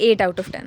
8 out of 10.